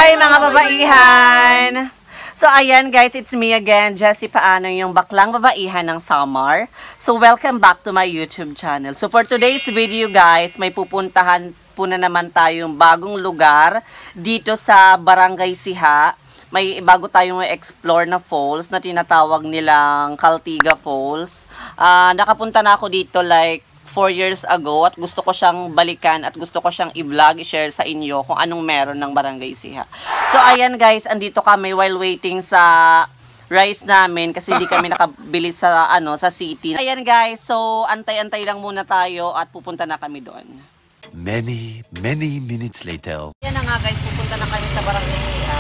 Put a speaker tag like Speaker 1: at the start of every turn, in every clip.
Speaker 1: Hi mga babaihan! So ayan guys, it's me again, Jessie Paano, yung baklang babaihan ng Samar. So welcome back to my YouTube channel. So for today's video guys, may pupuntahan po na naman tayong bagong lugar dito sa Barangay Siha. May bago tayong explore na falls na tinatawag nilang Kaltiga Falls. Nakapunta na ako dito like 4 years ago at gusto ko siyang balikan at gusto ko siyang i-vlog, i-share sa inyo kung anong meron ng Barangay Siha. So ayan guys, andito kami while waiting sa rice namin kasi hindi kami nakabili sa sa city. Ayan guys, so antay-antay lang muna tayo at pupunta na kami doon.
Speaker 2: Many minutes later.
Speaker 1: Yan na nga guys, pupunta na kami sa Barangay Siha.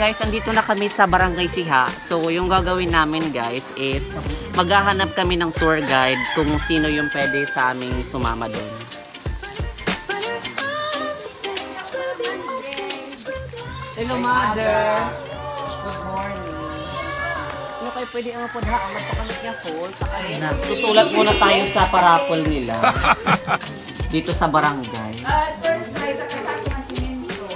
Speaker 1: Guys, andito na kami sa Barangay Siha. So, yung gagawin namin guys is maghahanap kami ng tour guide kung sino yung pwede sa aming sumama doon. Hello, Mother! Good morning! Ano kayo pwede ang mapudha ang magpakamit niya full? Susulat muna tayo sa parapol nila dito sa barangay.
Speaker 3: First prize sa kasama ng sininto.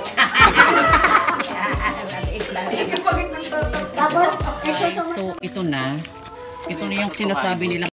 Speaker 1: So, ito na. Ito na yung sinasabi nila.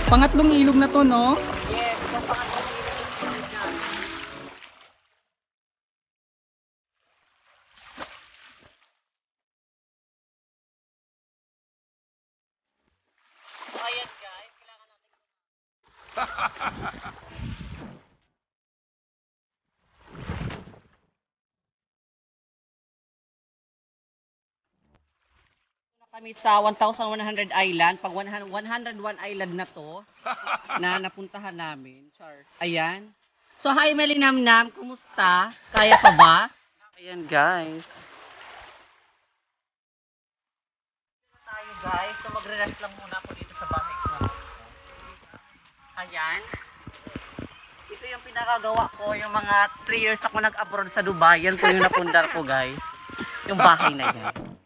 Speaker 4: Pangatlong ilog na to, no?
Speaker 1: Yes, ito pangatlong ilog na. So, ayan guys, kailangan natin kami sa 1,100 Island. Pag 101 Island na to, na napuntahan namin. Char. Ayan. So, hi Melinamnam. Kumusta? Kaya pa ba? Ayan guys. Dito tayo guys. So, magre-rest lang muna ako dito sa bahay ko. Ayan. Ito yung pinakagawa ko. Yung mga 3 years ako nag-abroad sa Dubai. Yan po yung napundar ko guys. Yung bahay na yan.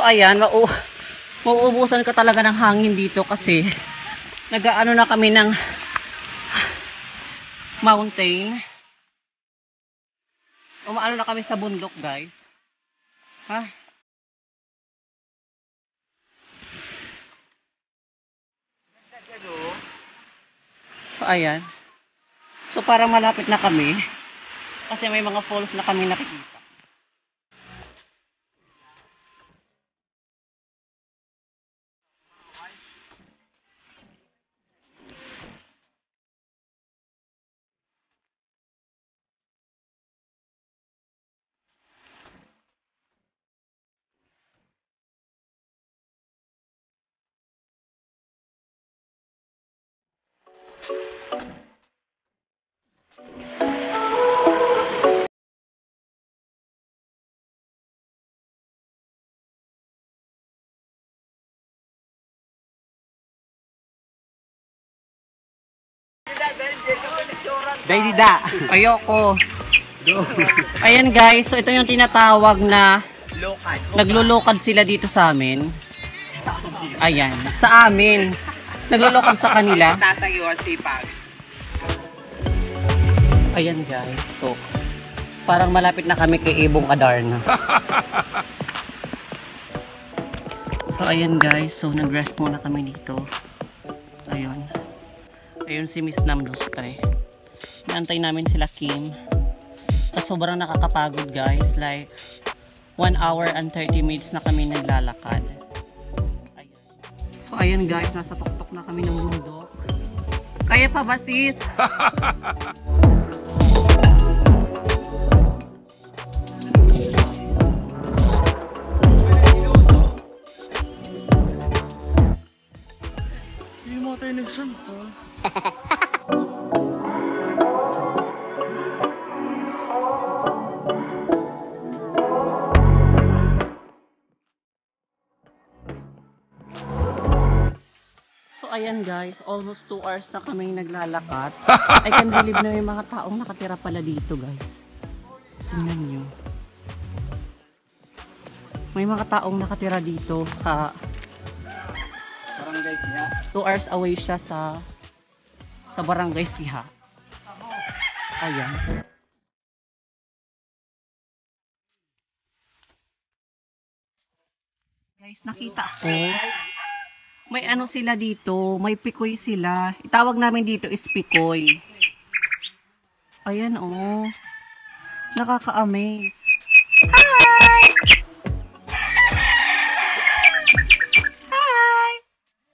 Speaker 1: ayan, mauubusan ka talaga ng hangin dito kasi nag-aano na kami ng mountain. Umaano na kami sa bundok, guys. Ha? So, ayan. So, parang malapit na kami. Kasi may mga falls na kami nakikita.
Speaker 4: Daydida.
Speaker 1: Ayoko. Ayan guys, so ito yung tinatawag na naglulukad sila dito sa amin. Ayan, sa amin. Naglulukad sa kanila.
Speaker 4: Tatayo ang sipag.
Speaker 1: Ayan guys, so parang malapit na kami kay Ibong Adarna. So ayan guys, so nag-rest muna kami dito. Ayun. Ayun si Miss Namlustre. Naantay namin sila Kim. So, sobrang nakakapagod guys. Like 1 hour and 30 minutes na kami naglalakad. Ayan. So ayan guys, nasa tuktok na kami ng bundok. Kaya pa ba sis? Hindi mo tayo nagsampa. So ayan guys, almost 2 hours na kami naglalakad. I can believe na may mga taong nakatira pala dito guys. Tingnan nyo. May mga taong nakatira dito sa
Speaker 4: Barangay niya.
Speaker 1: 2 hours away siya sa Barangay Siha. Ayan. Guys, nakita ko. May ano sila dito, may pikoy sila. Itawag namin dito is pikoy. Ayan oh. Nakaka-amaze. Hi! Hi!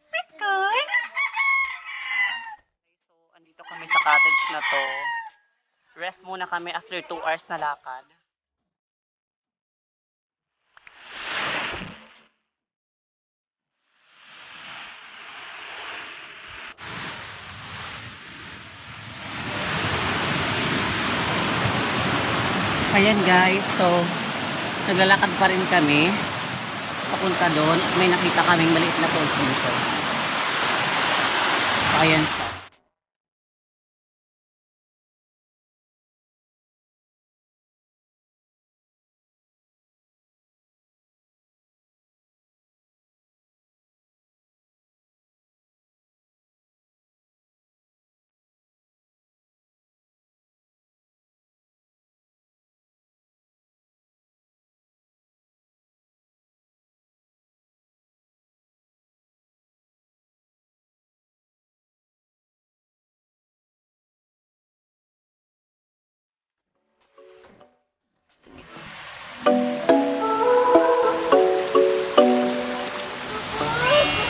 Speaker 1: Pikoy! So, andito kami sa cottage na to. Rest muna kami after 2 hours na lakad. Ayan guys, so naglalakad pa rin kami papunta doon at may nakita kaming maliit na falls dito. So, ayan siya.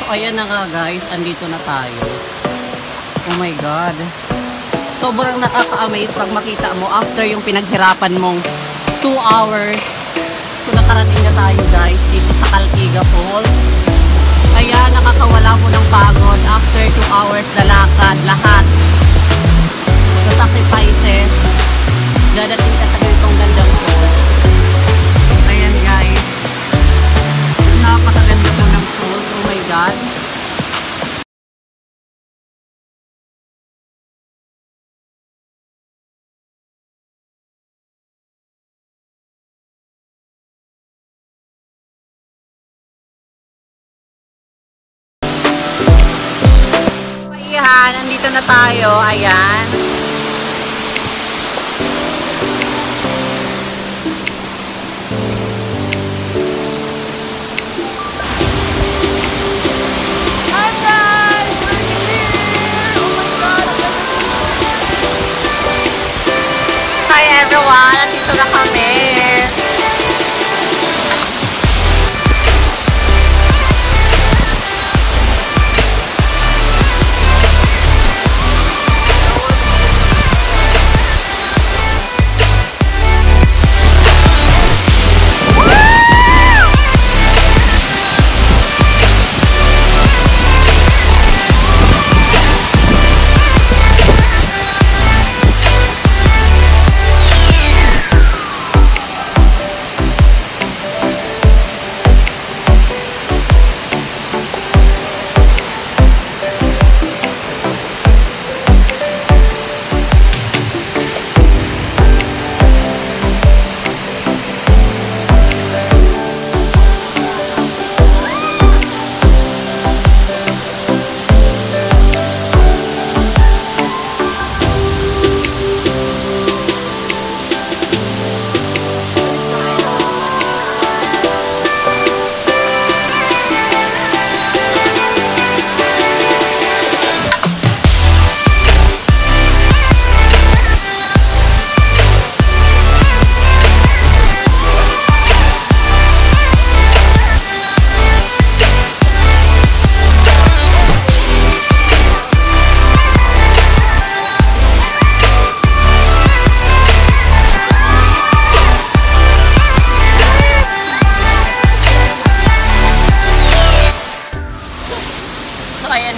Speaker 1: So ayan na nga guys, andito na tayo. Oh my god. Sobrang nakaka-amaze pag makita mo after yung pinaghirapan mong 2 hours. So nakarating na tayo guys dito sa Calquiga Falls. Kaya nakakawala mo ng pagod after 2 hours na lakad, lahat. So sacrifices. Dadating ka sa ganitong gandang falls. Ayan guys. Napakaganda po ng falls. Oh my god. Nandito na tayo. Ayan. Hi everyone! Nandito na kami.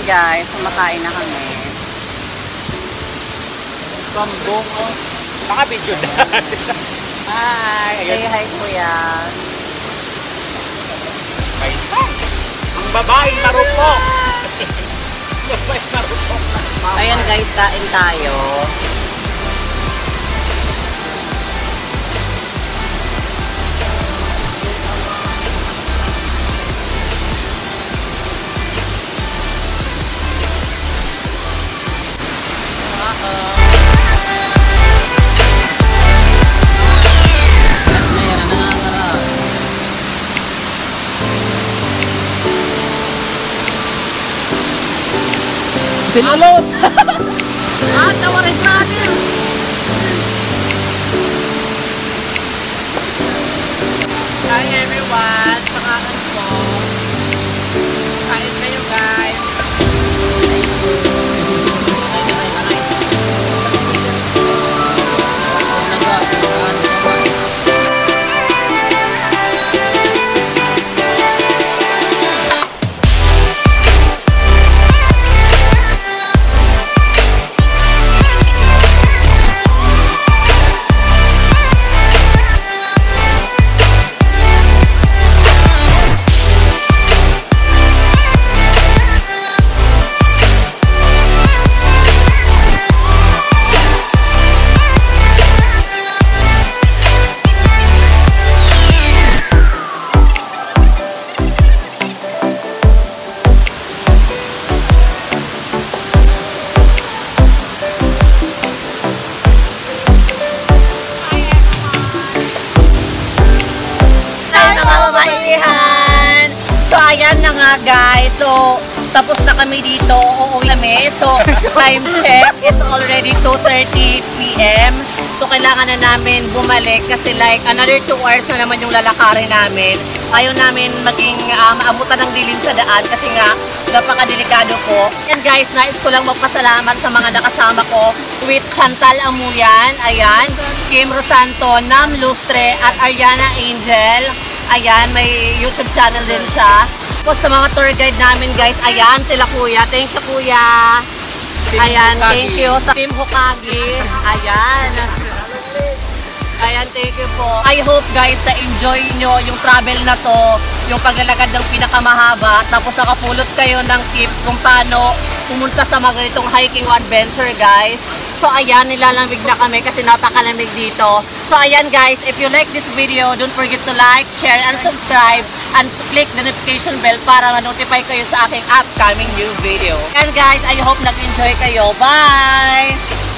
Speaker 1: Guys, kumakain na kami.
Speaker 4: Kambong. Naka-video na. Hi!
Speaker 1: Say hi, kuya.
Speaker 4: Ang babae marupok! Babae marupok.
Speaker 1: Ayan guys, kain tayo.
Speaker 4: Sinulot!
Speaker 1: Tawarin natin!
Speaker 4: Hi everyone! Pangalan ko. Kain kayo guys.
Speaker 1: ayan na nga guys. So, tapos na kami dito. Uuwi kami. So, time check is already 2:30 PM. So, kailangan na namin bumalik kasi like another 2 hours na naman yung lalakarin namin. Ayaw namin maging maabutan ng dilim sa daan kasi nga napakadelikado po. And guys, nais ko lang magpasalamat sa mga nakasama ko with Chantal Amuyan, ayan, Kim Rosanto, Nam Lustre, at Ariana Angel. Ayan, may YouTube channel din siya. Tapos sa mga tour guide namin guys, ayan, sila kuya. Thank you kuya. Ayan, thank you sa Team Hokage. Ayan. Ayan, thank you po. I hope guys na enjoy nyo yung travel na to, yung paglalakad ng pinakamahaba, tapos nakapulot kayo ng tips kung paano pumunta sa mga ganitong hiking o adventure guys. So ayan, nilalambig na kami kasi napakalamig dito. So ayan guys, if you like this video, don't forget to like, share, and subscribe. And click the notification bell para ma-notify kayo sa aking upcoming new video. And guys, I hope nag-enjoy kayo. Bye!